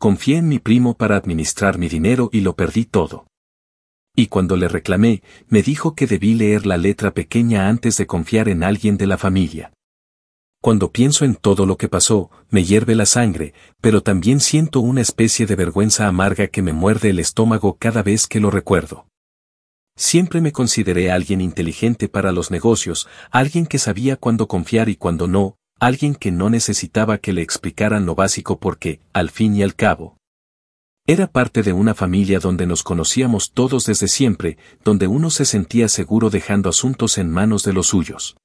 confié en mi primo para administrar mi dinero y lo perdí todo. Y cuando le reclamé, me dijo que debí leer la letra pequeña antes de confiar en alguien de la familia. Cuando pienso en todo lo que pasó, me hierve la sangre, pero también siento una especie de vergüenza amarga que me muerde el estómago cada vez que lo recuerdo. Siempre me consideré alguien inteligente para los negocios, alguien que sabía cuándo confiar y cuándo no, alguien que no necesitaba que le explicaran lo básico porque, al fin y al cabo, era parte de una familia donde nos conocíamos todos desde siempre, donde uno se sentía seguro dejando asuntos en manos de los suyos.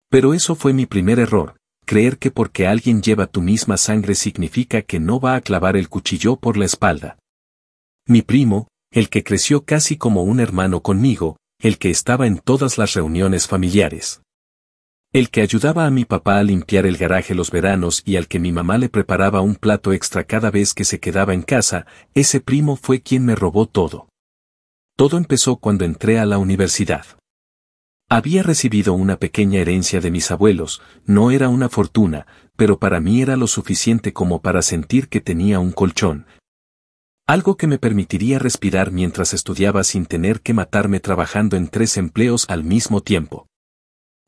Pero eso fue mi primer error, creer que porque alguien lleva tu misma sangre significa que no va a clavar el cuchillo por la espalda. Mi primo, el que creció casi como un hermano conmigo, el que estaba en todas las reuniones familiares. El que ayudaba a mi papá a limpiar el garaje los veranos y al que mi mamá le preparaba un plato extra cada vez que se quedaba en casa, ese primo fue quien me robó todo. Todo empezó cuando entré a la universidad. Había recibido una pequeña herencia de mis abuelos, no era una fortuna, pero para mí era lo suficiente como para sentir que tenía un colchón. Algo que me permitiría respirar mientras estudiaba sin tener que matarme trabajando en 3 empleos al mismo tiempo.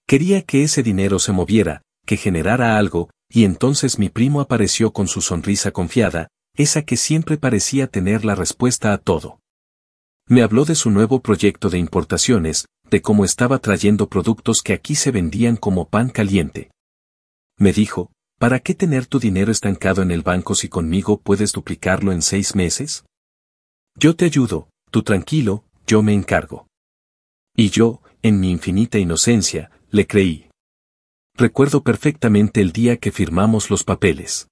Quería que ese dinero se moviera, que generara algo, y entonces mi primo apareció con su sonrisa confiada, esa que siempre parecía tener la respuesta a todo. Me habló de su nuevo proyecto de importaciones, de cómo estaba trayendo productos que aquí se vendían como pan caliente. Me dijo, ¿para qué tener tu dinero estancado en el banco si conmigo puedes duplicarlo en 6 meses? Yo te ayudo, tú tranquilo, yo me encargo. Y yo, en mi infinita inocencia, le creí. Recuerdo perfectamente el día que firmamos los papeles.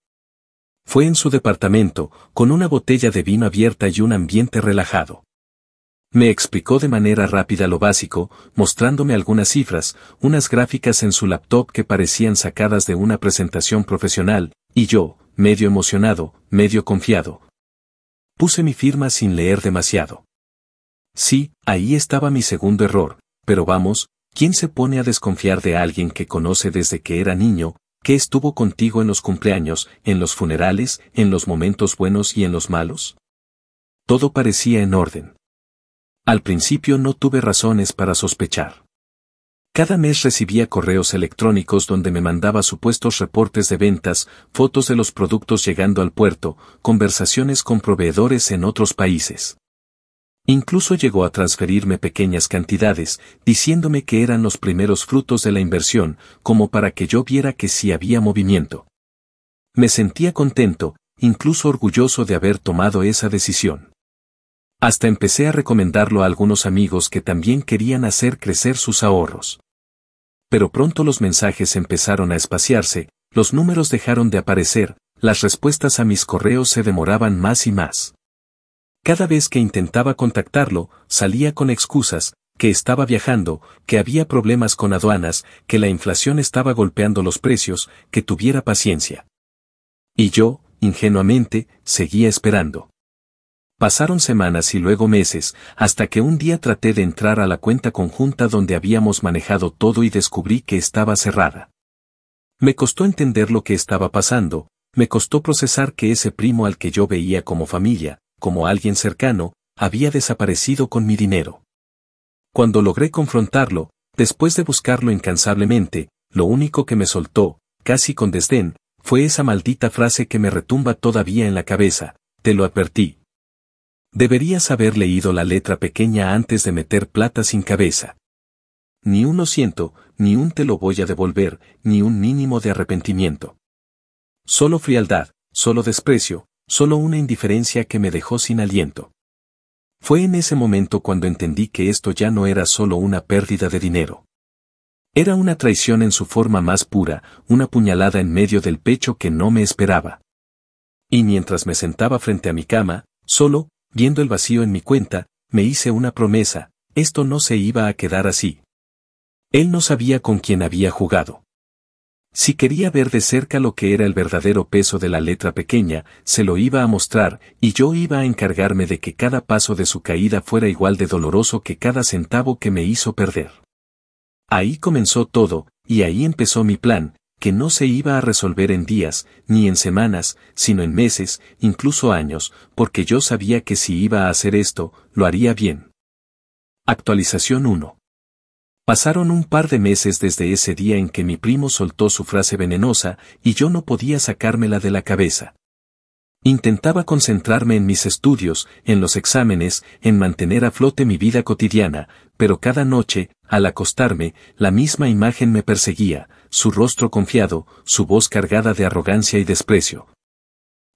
Fue en su departamento, con una botella de vino abierta y un ambiente relajado. Me explicó de manera rápida lo básico, mostrándome algunas cifras, unas gráficas en su laptop que parecían sacadas de una presentación profesional, y yo, medio emocionado, medio confiado. Puse mi firma sin leer demasiado. Sí, ahí estaba mi segundo error, pero vamos, ¿quién se pone a desconfiar de alguien que conoce desde que era niño, que estuvo contigo en los cumpleaños, en los funerales, en los momentos buenos y en los malos? Todo parecía en orden. Al principio no tuve razones para sospechar. Cada mes recibía correos electrónicos donde me mandaba supuestos reportes de ventas, fotos de los productos llegando al puerto, conversaciones con proveedores en otros países. Incluso llegó a transferirme pequeñas cantidades, diciéndome que eran los primeros frutos de la inversión, como para que yo viera que sí había movimiento. Me sentía contento, incluso orgulloso de haber tomado esa decisión. Hasta empecé a recomendarlo a algunos amigos que también querían hacer crecer sus ahorros. Pero pronto los mensajes empezaron a espaciarse, los números dejaron de aparecer, las respuestas a mis correos se demoraban más y más. Cada vez que intentaba contactarlo, salía con excusas, que estaba viajando, que había problemas con aduanas, que la inflación estaba golpeando los precios, que tuviera paciencia. Y yo, ingenuamente, seguía esperando. Pasaron semanas y luego meses, hasta que un día traté de entrar a la cuenta conjunta donde habíamos manejado todo y descubrí que estaba cerrada. Me costó entender lo que estaba pasando, me costó procesar que ese primo al que yo veía como familia, como alguien cercano, había desaparecido con mi dinero. Cuando logré confrontarlo, después de buscarlo incansablemente, lo único que me soltó, casi con desdén, fue esa maldita frase que me retumba todavía en la cabeza: te lo advertí. Deberías haber leído la letra pequeña antes de meter plata sin cabeza. Ni un lo siento, ni un te lo voy a devolver, ni un mínimo de arrepentimiento. Solo frialdad, solo desprecio, solo una indiferencia que me dejó sin aliento. Fue en ese momento cuando entendí que esto ya no era solo una pérdida de dinero. Era una traición en su forma más pura, una puñalada en medio del pecho que no me esperaba. Y mientras me sentaba frente a mi cama, solo, viendo el vacío en mi cuenta, me hice una promesa: esto no se iba a quedar así. Él no sabía con quién había jugado. Si quería ver de cerca lo que era el verdadero peso de la letra pequeña, se lo iba a mostrar, y yo iba a encargarme de que cada paso de su caída fuera igual de doloroso que cada centavo que me hizo perder. Ahí comenzó todo, y ahí empezó mi plan, que no se iba a resolver en días, ni en semanas, sino en meses, incluso años, porque yo sabía que si iba a hacer esto, lo haría bien. Actualización 1. Pasaron un par de meses desde ese día en que mi primo soltó su frase venenosa, y yo no podía sacármela de la cabeza. Intentaba concentrarme en mis estudios, en los exámenes, en mantener a flote mi vida cotidiana, pero cada noche, al acostarme, la misma imagen me perseguía, su rostro confiado, su voz cargada de arrogancia y desprecio.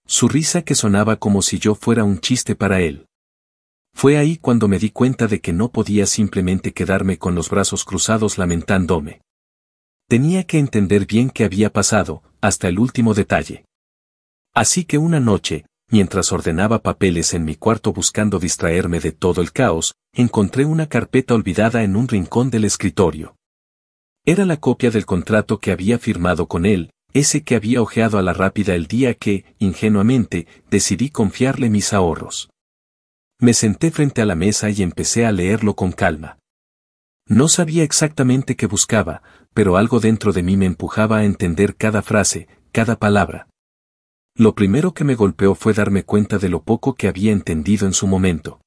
Su risa que sonaba como si yo fuera un chiste para él. Fue ahí cuando me di cuenta de que no podía simplemente quedarme con los brazos cruzados lamentándome. Tenía que entender bien qué había pasado, hasta el último detalle. Así que una noche, mientras ordenaba papeles en mi cuarto buscando distraerme de todo el caos, encontré una carpeta olvidada en un rincón del escritorio. Era la copia del contrato que había firmado con él, ese que había hojeado a la rápida el día que, ingenuamente, decidí confiarle mis ahorros. Me senté frente a la mesa y empecé a leerlo con calma. No sabía exactamente qué buscaba, pero algo dentro de mí me empujaba a entender cada frase, cada palabra. Lo primero que me golpeó fue darme cuenta de lo poco que había entendido en su momento.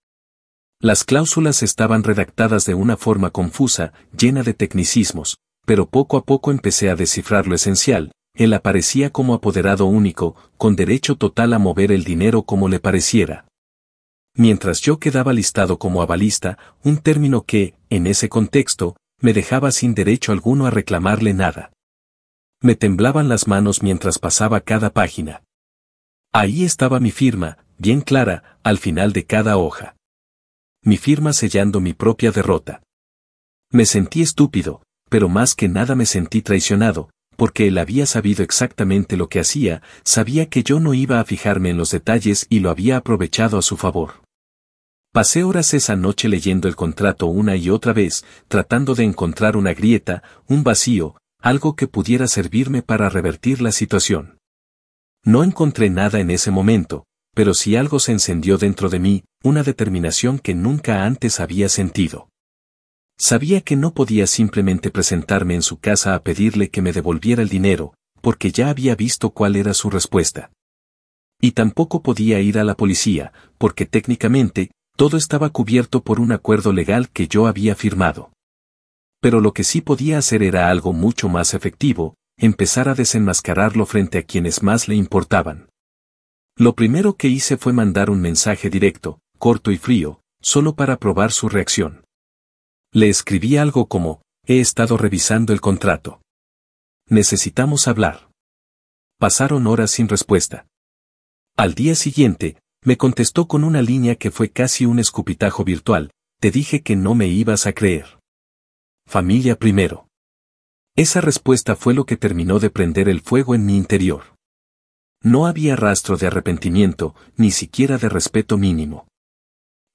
Las cláusulas estaban redactadas de una forma confusa, llena de tecnicismos, pero poco a poco empecé a descifrar lo esencial. Él aparecía como apoderado único, con derecho total a mover el dinero como le pareciera. Mientras yo quedaba listado como avalista, un término que, en ese contexto, me dejaba sin derecho alguno a reclamarle nada. Me temblaban las manos mientras pasaba cada página. Ahí estaba mi firma, bien clara, al final de cada hoja. Mi firma sellando mi propia derrota. Me sentí estúpido, pero más que nada me sentí traicionado, porque él había sabido exactamente lo que hacía, sabía que yo no iba a fijarme en los detalles y lo había aprovechado a su favor. Pasé horas esa noche leyendo el contrato una y otra vez, tratando de encontrar una grieta, un vacío, algo que pudiera servirme para revertir la situación. No encontré nada en ese momento, pero sí algo se encendió dentro de mí, una determinación que nunca antes había sentido. Sabía que no podía simplemente presentarme en su casa a pedirle que me devolviera el dinero, porque ya había visto cuál era su respuesta. Y tampoco podía ir a la policía, porque técnicamente, todo estaba cubierto por un acuerdo legal que yo había firmado. Pero lo que sí podía hacer era algo mucho más efectivo, empezar a desenmascararlo frente a quienes más le importaban. Lo primero que hice fue mandar un mensaje directo, corto y frío, solo para probar su reacción. Le escribí algo como, he estado revisando el contrato. Necesitamos hablar. Pasaron horas sin respuesta. Al día siguiente, me contestó con una línea que fue casi un escupitajo virtual, te dije que no me ibas a creer. Familia primero. Esa respuesta fue lo que terminó de prender el fuego en mi interior. No había rastro de arrepentimiento, ni siquiera de respeto mínimo.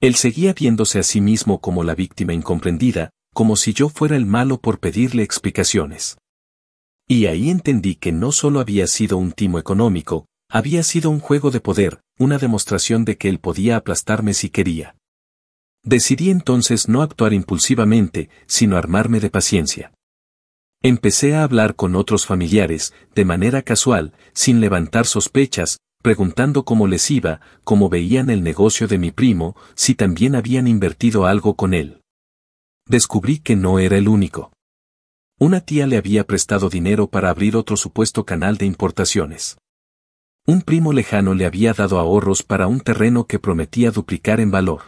Él seguía viéndose a sí mismo como la víctima incomprendida, como si yo fuera el malo por pedirle explicaciones. Y ahí entendí que no solo había sido un timo económico, había sido un juego de poder, una demostración de que él podía aplastarme si quería. Decidí entonces no actuar impulsivamente, sino armarme de paciencia. Empecé a hablar con otros familiares, de manera casual, sin levantar sospechas, preguntando cómo les iba, cómo veían el negocio de mi primo, si también habían invertido algo con él. Descubrí que no era el único. Una tía le había prestado dinero para abrir otro supuesto canal de importaciones. Un primo lejano le había dado ahorros para un terreno que prometía duplicar en valor.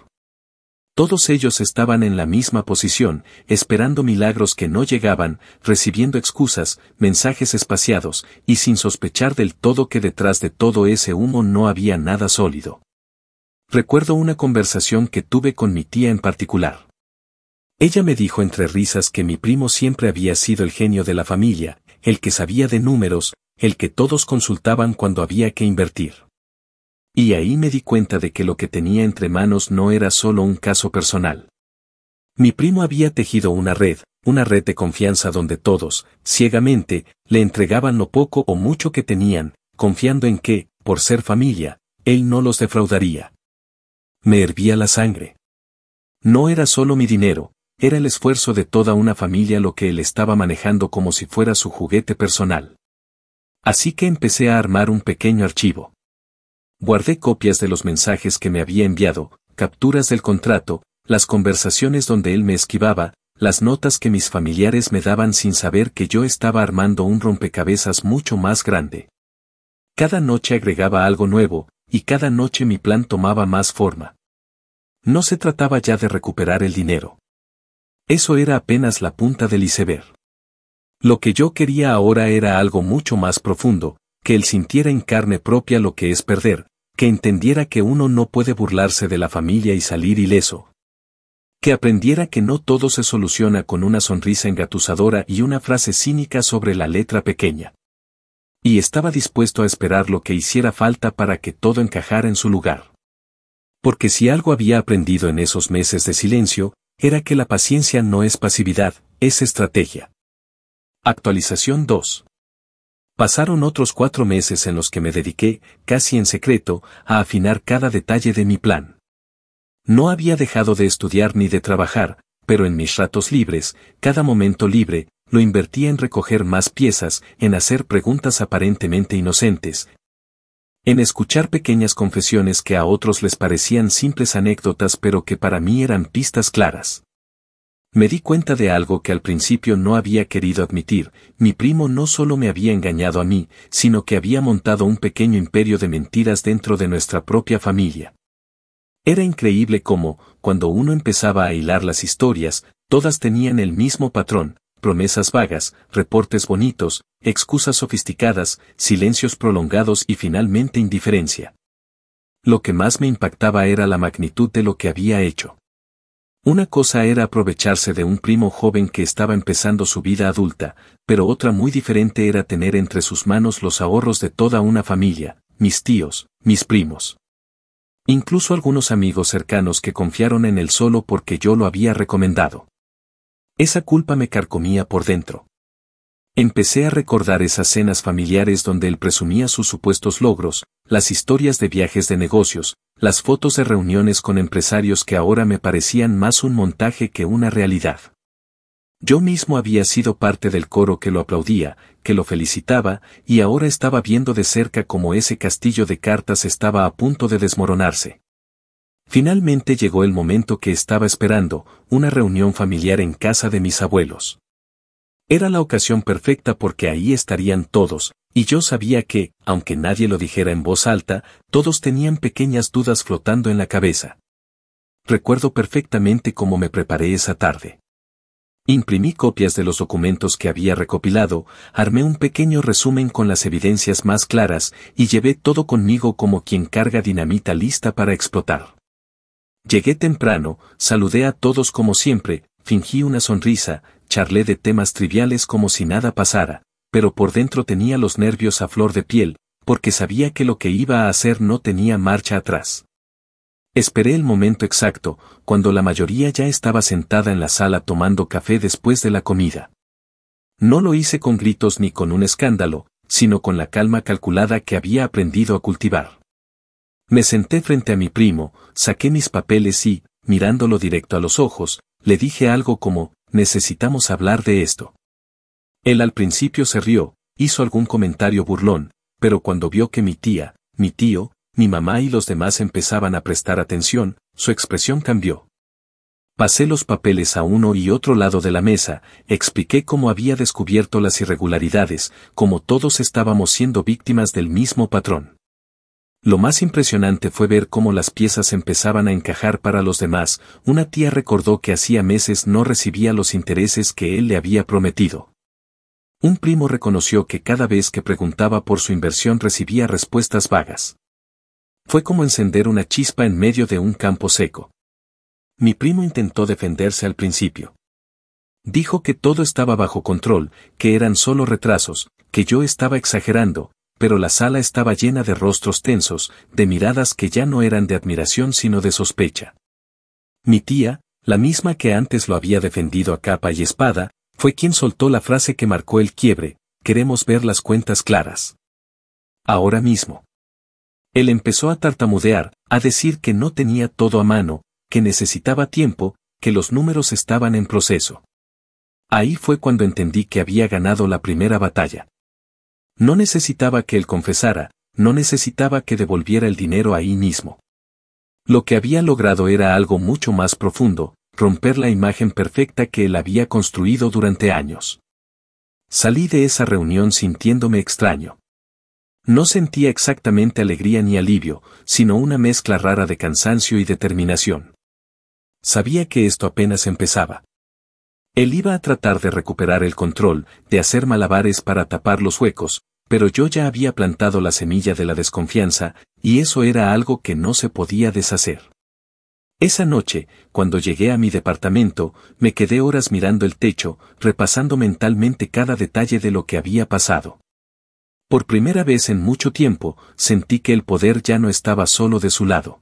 Todos ellos estaban en la misma posición, esperando milagros que no llegaban, recibiendo excusas, mensajes espaciados, y sin sospechar del todo que detrás de todo ese humo no había nada sólido. Recuerdo una conversación que tuve con mi tía en particular. Ella me dijo entre risas que mi primo siempre había sido el genio de la familia, el que sabía de números, el que todos consultaban cuando había que invertir. Y ahí me di cuenta de que lo que tenía entre manos no era solo un caso personal. Mi primo había tejido una red de confianza donde todos, ciegamente, le entregaban lo poco o mucho que tenían, confiando en que, por ser familia, él no los defraudaría. Me hervía la sangre. No era solo mi dinero, era el esfuerzo de toda una familia lo que él estaba manejando como si fuera su juguete personal. Así que empecé a armar un pequeño archivo. Guardé copias de los mensajes que me había enviado, capturas del contrato, las conversaciones donde él me esquivaba, las notas que mis familiares me daban sin saber que yo estaba armando un rompecabezas mucho más grande. Cada noche agregaba algo nuevo, y cada noche mi plan tomaba más forma. No se trataba ya de recuperar el dinero. Eso era apenas la punta del iceberg. Lo que yo quería ahora era algo mucho más profundo, que él sintiera en carne propia lo que es perder, que entendiera que uno no puede burlarse de la familia y salir ileso. Que aprendiera que no todo se soluciona con una sonrisa engatusadora y una frase cínica sobre la letra pequeña. Y estaba dispuesto a esperar lo que hiciera falta para que todo encajara en su lugar. Porque si algo había aprendido en esos meses de silencio, era que la paciencia no es pasividad, es estrategia. Actualización 2. Pasaron otros 4 meses en los que me dediqué, casi en secreto, a afinar cada detalle de mi plan. No había dejado de estudiar ni de trabajar, pero en mis ratos libres, cada momento libre, lo invertía en recoger más piezas, en hacer preguntas aparentemente inocentes, en escuchar pequeñas confesiones que a otros les parecían simples anécdotas pero que para mí eran pistas claras. Me di cuenta de algo que al principio no había querido admitir: mi primo no solo me había engañado a mí, sino que había montado un pequeño imperio de mentiras dentro de nuestra propia familia. Era increíble cómo, cuando uno empezaba a hilar las historias, todas tenían el mismo patrón: promesas vagas, reportes bonitos, excusas sofisticadas, silencios prolongados y finalmente indiferencia. Lo que más me impactaba era la magnitud de lo que había hecho. Una cosa era aprovecharse de un primo joven que estaba empezando su vida adulta, pero otra muy diferente era tener entre sus manos los ahorros de toda una familia, mis tíos, mis primos. Incluso algunos amigos cercanos que confiaron en él solo porque yo lo había recomendado. Esa culpa me carcomía por dentro. Empecé a recordar esas cenas familiares donde él presumía sus supuestos logros, las historias de viajes de negocios, las fotos de reuniones con empresarios que ahora me parecían más un montaje que una realidad. Yo mismo había sido parte del coro que lo aplaudía, que lo felicitaba, y ahora estaba viendo de cerca cómo ese castillo de cartas estaba a punto de desmoronarse. Finalmente llegó el momento que estaba esperando, una reunión familiar en casa de mis abuelos. Era la ocasión perfecta porque ahí estarían todos, y yo sabía que, aunque nadie lo dijera en voz alta, todos tenían pequeñas dudas flotando en la cabeza. Recuerdo perfectamente cómo me preparé esa tarde. Imprimí copias de los documentos que había recopilado, armé un pequeño resumen con las evidencias más claras, y llevé todo conmigo como quien carga dinamita lista para explotar. Llegué temprano, saludé a todos como siempre, fingí una sonrisa, charlé de temas triviales como si nada pasara, pero por dentro tenía los nervios a flor de piel, porque sabía que lo que iba a hacer no tenía marcha atrás. Esperé el momento exacto, cuando la mayoría ya estaba sentada en la sala tomando café después de la comida. No lo hice con gritos ni con un escándalo, sino con la calma calculada que había aprendido a cultivar. Me senté frente a mi primo, saqué mis papeles y, mirándolo directo a los ojos, le dije algo como: necesitamos hablar de esto. Él al principio se rió, hizo algún comentario burlón, pero cuando vio que mi tía, mi tío, mi mamá y los demás empezaban a prestar atención, su expresión cambió. Pasé los papeles a uno y otro lado de la mesa, expliqué cómo había descubierto las irregularidades, cómo todos estábamos siendo víctimas del mismo patrón. Lo más impresionante fue ver cómo las piezas empezaban a encajar para los demás. Una tía recordó que hacía meses no recibía los intereses que él le había prometido. Un primo reconoció que cada vez que preguntaba por su inversión recibía respuestas vagas. Fue como encender una chispa en medio de un campo seco. Mi primo intentó defenderse al principio. Dijo que todo estaba bajo control, que eran solo retrasos, que yo estaba exagerando, pero la sala estaba llena de rostros tensos, de miradas que ya no eran de admiración sino de sospecha. Mi tía, la misma que antes lo había defendido a capa y espada, fue quien soltó la frase que marcó el quiebre: queremos ver las cuentas claras. Ahora mismo. Él empezó a tartamudear, a decir que no tenía todo a mano, que necesitaba tiempo, que los números estaban en proceso. Ahí fue cuando entendí que había ganado la primera batalla. No necesitaba que él confesara, no necesitaba que devolviera el dinero ahí mismo. Lo que había logrado era algo mucho más profundo, romper la imagen perfecta que él había construido durante años. Salí de esa reunión sintiéndome extraño. No sentía exactamente alegría ni alivio, sino una mezcla rara de cansancio y determinación. Sabía que esto apenas empezaba. Él iba a tratar de recuperar el control, de hacer malabares para tapar los huecos, pero yo ya había plantado la semilla de la desconfianza, y eso era algo que no se podía deshacer. Esa noche, cuando llegué a mi departamento, me quedé horas mirando el techo, repasando mentalmente cada detalle de lo que había pasado. Por primera vez en mucho tiempo, sentí que el poder ya no estaba solo de su lado.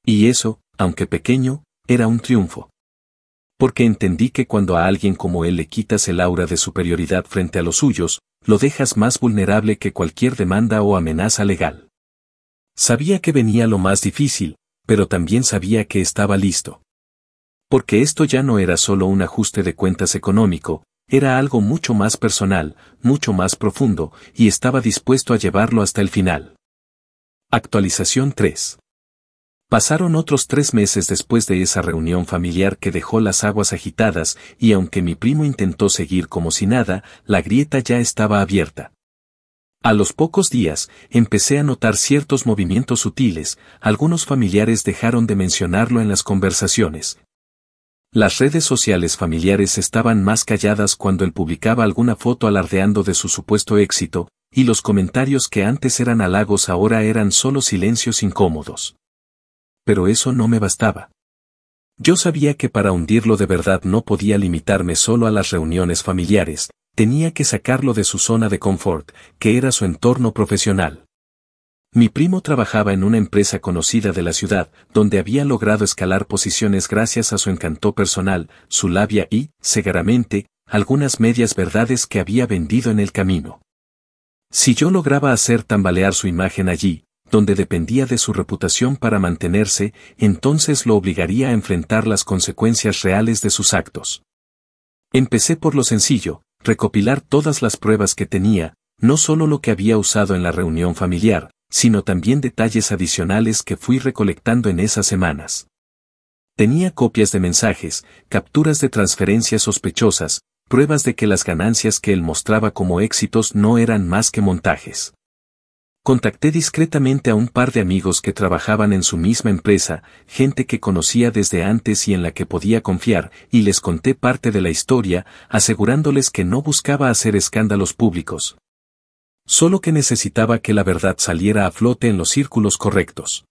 Y eso, aunque pequeño, era un triunfo. Porque entendí que cuando a alguien como él le quitas el aura de superioridad frente a los suyos, lo dejas más vulnerable que cualquier demanda o amenaza legal. Sabía que venía lo más difícil, pero también sabía que estaba listo. Porque esto ya no era solo un ajuste de cuentas económico, era algo mucho más personal, mucho más profundo, y estaba dispuesto a llevarlo hasta el final. Actualización 3. Pasaron otros 3 meses después de esa reunión familiar que dejó las aguas agitadas, y aunque mi primo intentó seguir como si nada, la grieta ya estaba abierta. A los pocos días, empecé a notar ciertos movimientos sutiles, algunos familiares dejaron de mencionarlo en las conversaciones. Las redes sociales familiares estaban más calladas cuando él publicaba alguna foto alardeando de su supuesto éxito, y los comentarios que antes eran halagos ahora eran solo silencios incómodos. Pero eso no me bastaba. Yo sabía que para hundirlo de verdad no podía limitarme solo a las reuniones familiares, tenía que sacarlo de su zona de confort, que era su entorno profesional. Mi primo trabajaba en una empresa conocida de la ciudad, donde había logrado escalar posiciones gracias a su encanto personal, su labia y, seguramente, algunas medias verdades que había vendido en el camino. Si yo lograba hacer tambalear su imagen allí, donde dependía de su reputación para mantenerse, entonces lo obligaría a enfrentar las consecuencias reales de sus actos. Empecé por lo sencillo, recopilar todas las pruebas que tenía, no solo lo que había usado en la reunión familiar, sino también detalles adicionales que fui recolectando en esas semanas. Tenía copias de mensajes, capturas de transferencias sospechosas, pruebas de que las ganancias que él mostraba como éxitos no eran más que montajes. Contacté discretamente a un par de amigos que trabajaban en su misma empresa, gente que conocía desde antes y en la que podía confiar, y les conté parte de la historia, asegurándoles que no buscaba hacer escándalos públicos. Solo que necesitaba que la verdad saliera a flote en los círculos correctos.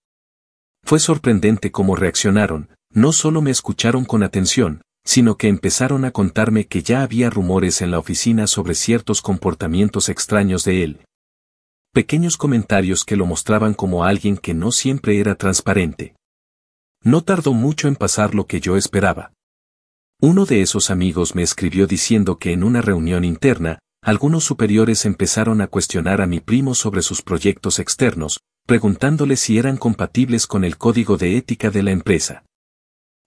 Fue sorprendente cómo reaccionaron, no solo me escucharon con atención, sino que empezaron a contarme que ya había rumores en la oficina sobre ciertos comportamientos extraños de él. Pequeños comentarios que lo mostraban como alguien que no siempre era transparente. No tardó mucho en pasar lo que yo esperaba. Uno de esos amigos me escribió diciendo que en una reunión interna, algunos superiores empezaron a cuestionar a mi primo sobre sus proyectos externos, preguntándole si eran compatibles con el código de ética de la empresa.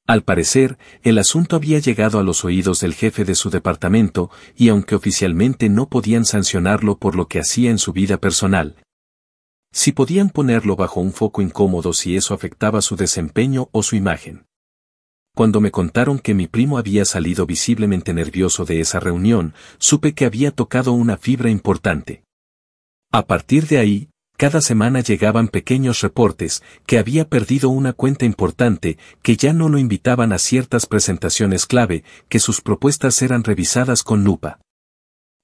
Al parecer, el asunto había llegado a los oídos del jefe de su departamento, y aunque oficialmente no podían sancionarlo por lo que hacía en su vida personal, sí podían ponerlo bajo un foco incómodo si eso afectaba su desempeño o su imagen. Cuando me contaron que mi primo había salido visiblemente nervioso de esa reunión, supe que había tocado una fibra importante. A partir de ahí, cada semana llegaban pequeños reportes, que había perdido una cuenta importante, que ya no lo invitaban a ciertas presentaciones clave, que sus propuestas eran revisadas con lupa.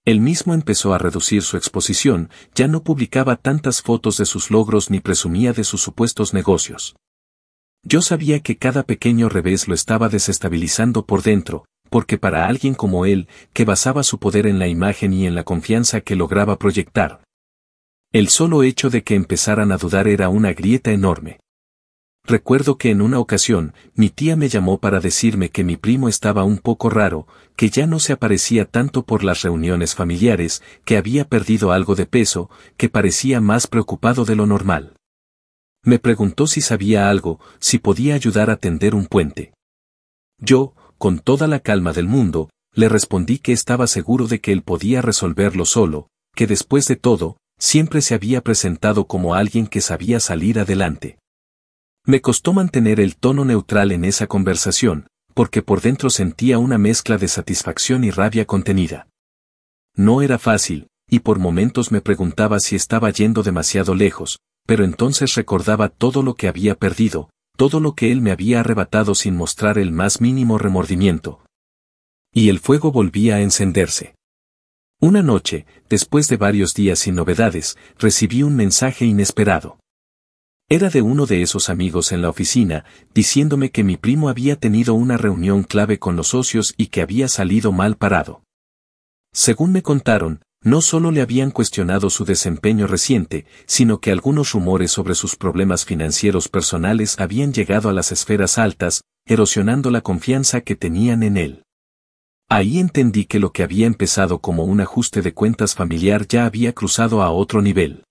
Él mismo empezó a reducir su exposición, ya no publicaba tantas fotos de sus logros ni presumía de sus supuestos negocios. Yo sabía que cada pequeño revés lo estaba desestabilizando por dentro, porque para alguien como él, que basaba su poder en la imagen y en la confianza que lograba proyectar, el solo hecho de que empezaran a dudar era una grieta enorme. Recuerdo que en una ocasión, mi tía me llamó para decirme que mi primo estaba un poco raro, que ya no se aparecía tanto por las reuniones familiares, que había perdido algo de peso, que parecía más preocupado de lo normal. Me preguntó si sabía algo, si podía ayudar a tender un puente. Yo, con toda la calma del mundo, le respondí que estaba seguro de que él podía resolverlo solo, que después de todo, siempre se había presentado como alguien que sabía salir adelante. Me costó mantener el tono neutral en esa conversación, porque por dentro sentía una mezcla de satisfacción y rabia contenida. No era fácil, y por momentos me preguntaba si estaba yendo demasiado lejos, pero entonces recordaba todo lo que había perdido, todo lo que él me había arrebatado sin mostrar el más mínimo remordimiento. Y el fuego volvía a encenderse. Una noche, después de varios días sin novedades, recibí un mensaje inesperado. Era de uno de esos amigos en la oficina, diciéndome que mi primo había tenido una reunión clave con los socios y que había salido mal parado. Según me contaron, no solo le habían cuestionado su desempeño reciente, sino que algunos rumores sobre sus problemas financieros personales habían llegado a las esferas altas, erosionando la confianza que tenían en él. Ahí entendí que lo que había empezado como un ajuste de cuentas familiar ya había cruzado a otro nivel.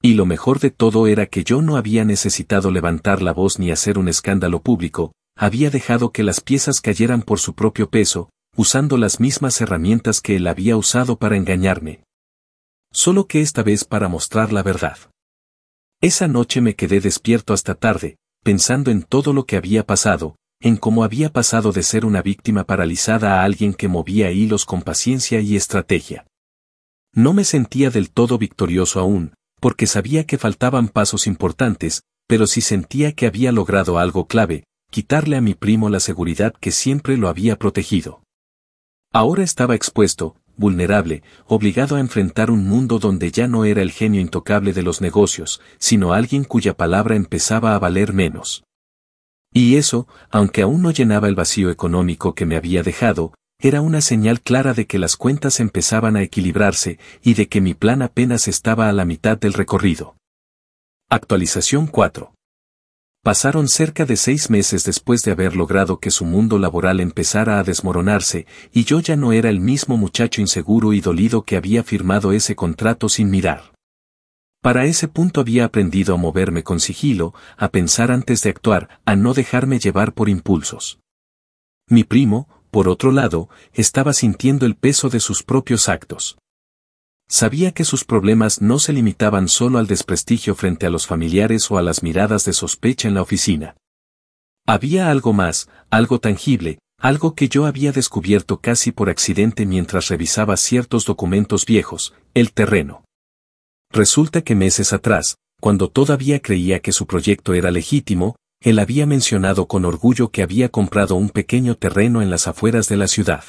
Y lo mejor de todo era que yo no había necesitado levantar la voz ni hacer un escándalo público, había dejado que las piezas cayeran por su propio peso, usando las mismas herramientas que él había usado para engañarme. Solo que esta vez para mostrar la verdad. Esa noche me quedé despierto hasta tarde, pensando en todo lo que había pasado, en cómo había pasado de ser una víctima paralizada a alguien que movía hilos con paciencia y estrategia. No me sentía del todo victorioso aún, porque sabía que faltaban pasos importantes, pero sí sentía que había logrado algo clave, quitarle a mi primo la seguridad que siempre lo había protegido. Ahora estaba expuesto, vulnerable, obligado a enfrentar un mundo donde ya no era el genio intocable de los negocios, sino alguien cuya palabra empezaba a valer menos. Y eso, aunque aún no llenaba el vacío económico que me había dejado, era una señal clara de que las cuentas empezaban a equilibrarse y de que mi plan apenas estaba a la mitad del recorrido. Actualización 4. Pasaron cerca de 6 meses después de haber logrado que su mundo laboral empezara a desmoronarse, y yo ya no era el mismo muchacho inseguro y dolido que había firmado ese contrato sin mirar. Para ese punto había aprendido a moverme con sigilo, a pensar antes de actuar, a no dejarme llevar por impulsos. Mi primo, por otro lado, estaba sintiendo el peso de sus propios actos. Sabía que sus problemas no se limitaban solo al desprestigio frente a los familiares o a las miradas de sospecha en la oficina. Había algo más, algo tangible, algo que yo había descubierto casi por accidente mientras revisaba ciertos documentos viejos, el terreno. Resulta que meses atrás, cuando todavía creía que su proyecto era legítimo, él había mencionado con orgullo que había comprado un pequeño terreno en las afueras de la ciudad.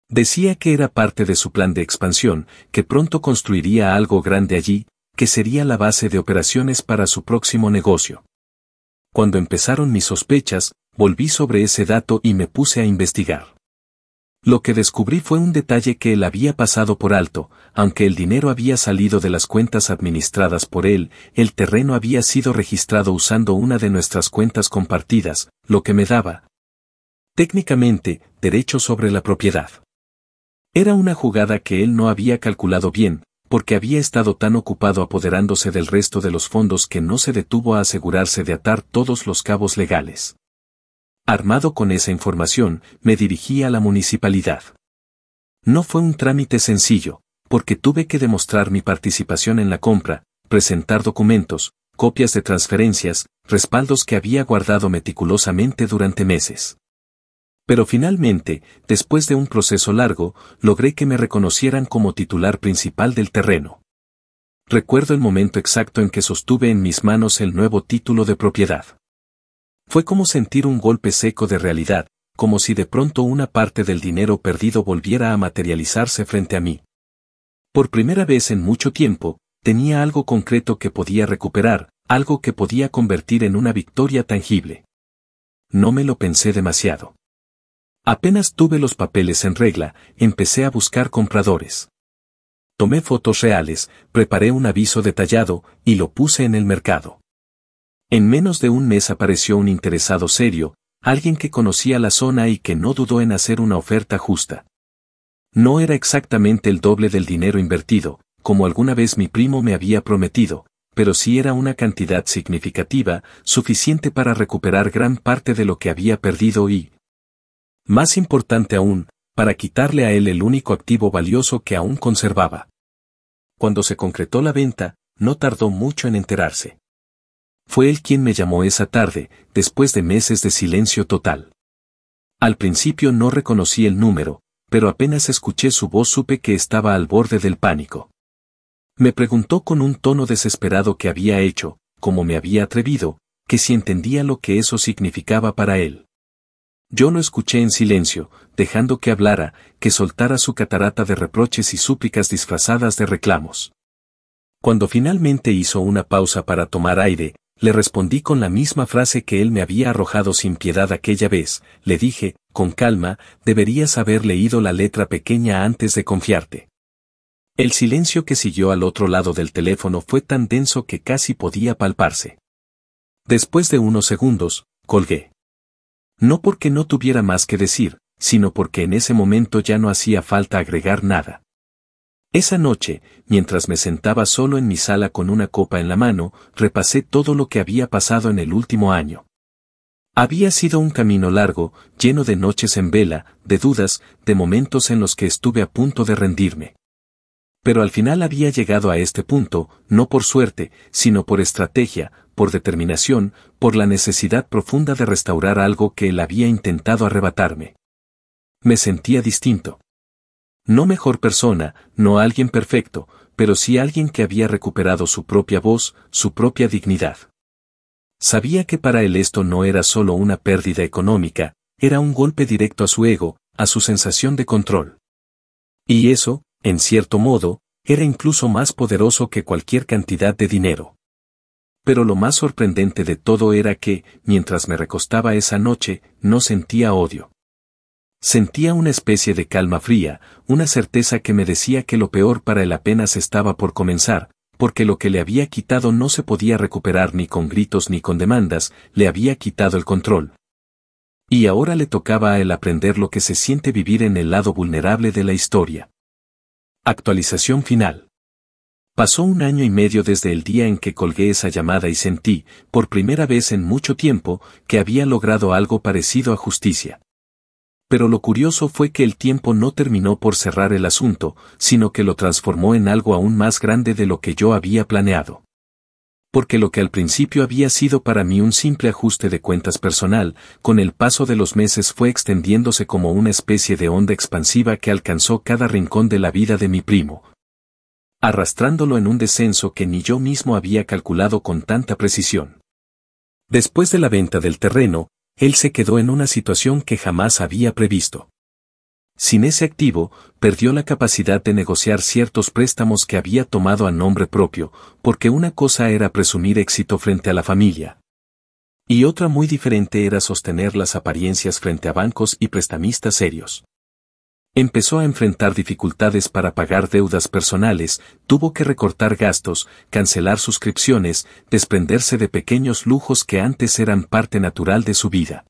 Decía que era parte de su plan de expansión, que pronto construiría algo grande allí, que sería la base de operaciones para su próximo negocio. Cuando empezaron mis sospechas, volví sobre ese dato y me puse a investigar. Lo que descubrí fue un detalle que él había pasado por alto, aunque el dinero había salido de las cuentas administradas por él, el terreno había sido registrado usando una de nuestras cuentas compartidas, lo que me daba, técnicamente, derecho sobre la propiedad. Era una jugada que él no había calculado bien, porque había estado tan ocupado apoderándose del resto de los fondos que no se detuvo a asegurarse de atar todos los cabos legales. Armado con esa información, me dirigí a la municipalidad. No fue un trámite sencillo, porque tuve que demostrar mi participación en la compra, presentar documentos, copias de transferencias, respaldos que había guardado meticulosamente durante meses. Pero finalmente, después de un proceso largo, logré que me reconocieran como titular principal del terreno. Recuerdo el momento exacto en que sostuve en mis manos el nuevo título de propiedad. Fue como sentir un golpe seco de realidad, como si de pronto una parte del dinero perdido volviera a materializarse frente a mí. Por primera vez en mucho tiempo, tenía algo concreto que podía recuperar, algo que podía convertir en una victoria tangible. No me lo pensé demasiado. Apenas tuve los papeles en regla, empecé a buscar compradores. Tomé fotos reales, preparé un aviso detallado, y lo puse en el mercado. En menos de un mes apareció un interesado serio, alguien que conocía la zona y que no dudó en hacer una oferta justa. No era exactamente el doble del dinero invertido, como alguna vez mi primo me había prometido, pero sí era una cantidad significativa, suficiente para recuperar gran parte de lo que había perdido y, más importante aún, para quitarle a él el único activo valioso que aún conservaba. Cuando se concretó la venta, no tardó mucho en enterarse. Fue él quien me llamó esa tarde, después de meses de silencio total. Al principio no reconocí el número, pero apenas escuché su voz supe que estaba al borde del pánico. Me preguntó con un tono desesperado qué había hecho, cómo me había atrevido, que si entendía lo que eso significaba para él. Yo lo escuché en silencio, dejando que hablara, que soltara su catarata de reproches y súplicas disfrazadas de reclamos. Cuando finalmente hizo una pausa para tomar aire, le respondí con la misma frase que él me había arrojado sin piedad aquella vez. Le dije, con calma, deberías haber leído la letra pequeña antes de confiarte. El silencio que siguió al otro lado del teléfono fue tan denso que casi podía palparse. Después de unos segundos, colgué. No porque no tuviera más que decir, sino porque en ese momento ya no hacía falta agregar nada. Esa noche, mientras me sentaba solo en mi sala con una copa en la mano, repasé todo lo que había pasado en el último año. Había sido un camino largo, lleno de noches en vela, de dudas, de momentos en los que estuve a punto de rendirme. Pero al final había llegado a este punto, no por suerte, sino por estrategia, por determinación, por la necesidad profunda de restaurar algo que él había intentado arrebatarme. Me sentía distinto. No mejor persona, no alguien perfecto, pero sí alguien que había recuperado su propia voz, su propia dignidad. Sabía que para él esto no era solo una pérdida económica, era un golpe directo a su ego, a su sensación de control. Y eso, en cierto modo, era incluso más poderoso que cualquier cantidad de dinero. Pero lo más sorprendente de todo era que, mientras me recostaba esa noche, no sentía odio. Sentía una especie de calma fría, una certeza que me decía que lo peor para él apenas estaba por comenzar, porque lo que le había quitado no se podía recuperar ni con gritos ni con demandas, le había quitado el control. Y ahora le tocaba a él aprender lo que se siente vivir en el lado vulnerable de la historia. Actualización final. Pasó 1 año y medio desde el día en que colgué esa llamada y sentí, por primera vez en mucho tiempo, que había logrado algo parecido a justicia. Pero lo curioso fue que el tiempo no terminó por cerrar el asunto, sino que lo transformó en algo aún más grande de lo que yo había planeado. Porque lo que al principio había sido para mí un simple ajuste de cuentas personal, con el paso de los meses fue extendiéndose como una especie de onda expansiva que alcanzó cada rincón de la vida de mi primo, arrastrándolo en un descenso que ni yo mismo había calculado con tanta precisión. Después de la venta del terreno, él se quedó en una situación que jamás había previsto. Sin ese activo, perdió la capacidad de negociar ciertos préstamos que había tomado a nombre propio, porque una cosa era presumir éxito frente a la familia. Y otra muy diferente era sostener las apariencias frente a bancos y prestamistas serios. Empezó a enfrentar dificultades para pagar deudas personales, tuvo que recortar gastos, cancelar suscripciones, desprenderse de pequeños lujos que antes eran parte natural de su vida.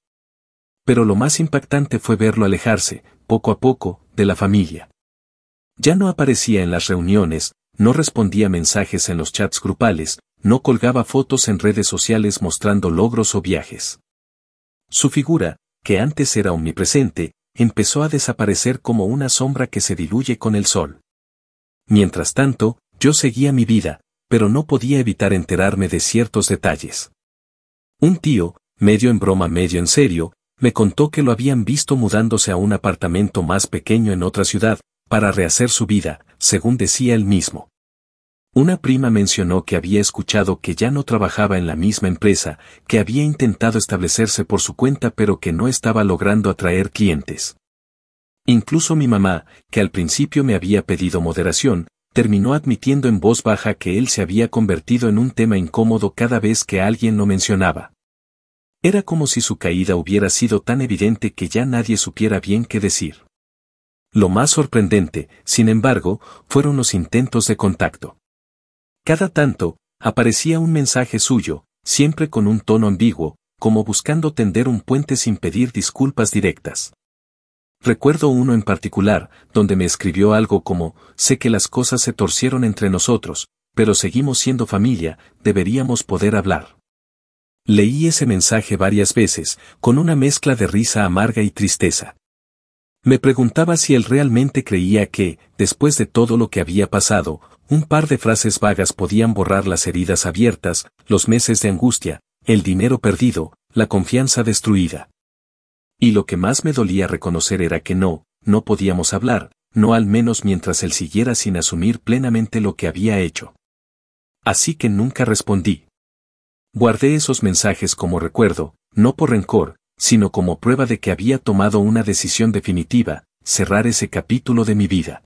Pero lo más impactante fue verlo alejarse, poco a poco, de la familia. Ya no aparecía en las reuniones, no respondía mensajes en los chats grupales, no colgaba fotos en redes sociales mostrando logros o viajes. Su figura, que antes era omnipresente, empezó a desaparecer como una sombra que se diluye con el sol. Mientras tanto, yo seguía mi vida, pero no podía evitar enterarme de ciertos detalles. Un tío, medio en broma medio en serio, me contó que lo habían visto mudándose a un apartamento más pequeño en otra ciudad, para rehacer su vida, según decía él mismo. Una prima mencionó que había escuchado que ya no trabajaba en la misma empresa, que había intentado establecerse por su cuenta pero que no estaba logrando atraer clientes. Incluso mi mamá, que al principio me había pedido moderación, terminó admitiendo en voz baja que él se había convertido en un tema incómodo cada vez que alguien lo mencionaba. Era como si su caída hubiera sido tan evidente que ya nadie supiera bien qué decir. Lo más sorprendente, sin embargo, fueron los intentos de contacto. Cada tanto, aparecía un mensaje suyo, siempre con un tono ambiguo, como buscando tender un puente sin pedir disculpas directas. Recuerdo uno en particular, donde me escribió algo como, sé que las cosas se torcieron entre nosotros, pero seguimos siendo familia, deberíamos poder hablar. Leí ese mensaje varias veces, con una mezcla de risa amarga y tristeza. Me preguntaba si él realmente creía que, después de todo lo que había pasado, un par de frases vagas podían borrar las heridas abiertas, los meses de angustia, el dinero perdido, la confianza destruida. Y lo que más me dolía reconocer era que no podíamos hablar, no al menos mientras él siguiera sin asumir plenamente lo que había hecho. Así que nunca respondí. Guardé esos mensajes como recuerdo, no por rencor, sino como prueba de que había tomado una decisión definitiva, cerrar ese capítulo de mi vida.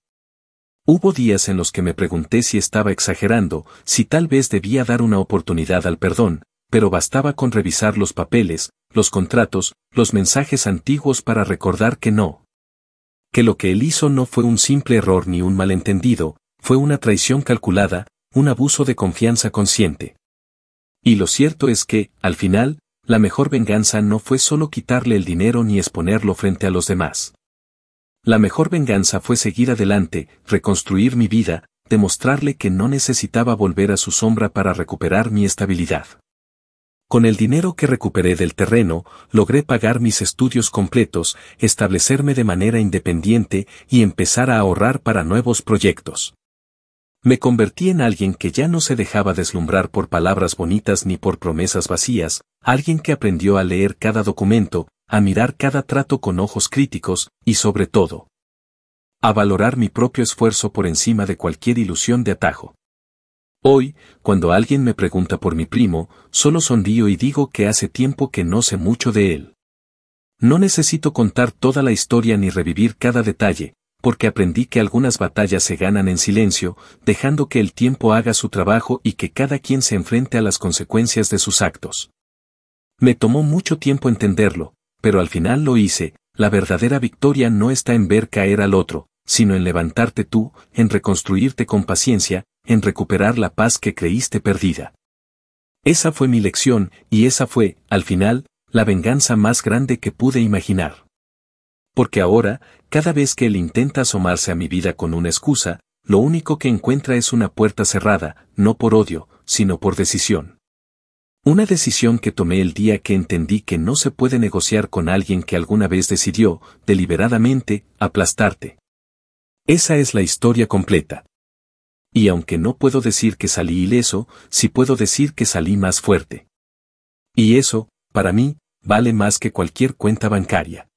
Hubo días en los que me pregunté si estaba exagerando, si tal vez debía dar una oportunidad al perdón, pero bastaba con revisar los papeles, los contratos, los mensajes antiguos para recordar que no. Que lo que él hizo no fue un simple error ni un malentendido, fue una traición calculada, un abuso de confianza consciente. Y lo cierto es que, al final, la mejor venganza no fue solo quitarle el dinero ni exponerlo frente a los demás. La mejor venganza fue seguir adelante, reconstruir mi vida, demostrarle que no necesitaba volver a su sombra para recuperar mi estabilidad. Con el dinero que recuperé del terreno, logré pagar mis estudios completos, establecerme de manera independiente y empezar a ahorrar para nuevos proyectos. Me convertí en alguien que ya no se dejaba deslumbrar por palabras bonitas ni por promesas vacías, alguien que aprendió a leer cada documento, a mirar cada trato con ojos críticos, y sobre todo, a valorar mi propio esfuerzo por encima de cualquier ilusión de atajo. Hoy, cuando alguien me pregunta por mi primo, solo sonrío y digo que hace tiempo que no sé mucho de él. No necesito contar toda la historia ni revivir cada detalle, porque aprendí que algunas batallas se ganan en silencio, dejando que el tiempo haga su trabajo y que cada quien se enfrente a las consecuencias de sus actos. Me tomó mucho tiempo entenderlo, pero al final lo hice. La verdadera victoria no está en ver caer al otro, sino en levantarte tú, en reconstruirte con paciencia, en recuperar la paz que creíste perdida. Esa fue mi lección, y esa fue, al final, la venganza más grande que pude imaginar. Porque ahora, cada vez que él intenta asomarse a mi vida con una excusa, lo único que encuentra es una puerta cerrada, no por odio, sino por decisión. Una decisión que tomé el día que entendí que no se puede negociar con alguien que alguna vez decidió, deliberadamente, aplastarte. Esa es la historia completa. Y aunque no puedo decir que salí ileso, sí puedo decir que salí más fuerte. Y eso, para mí, vale más que cualquier cuenta bancaria.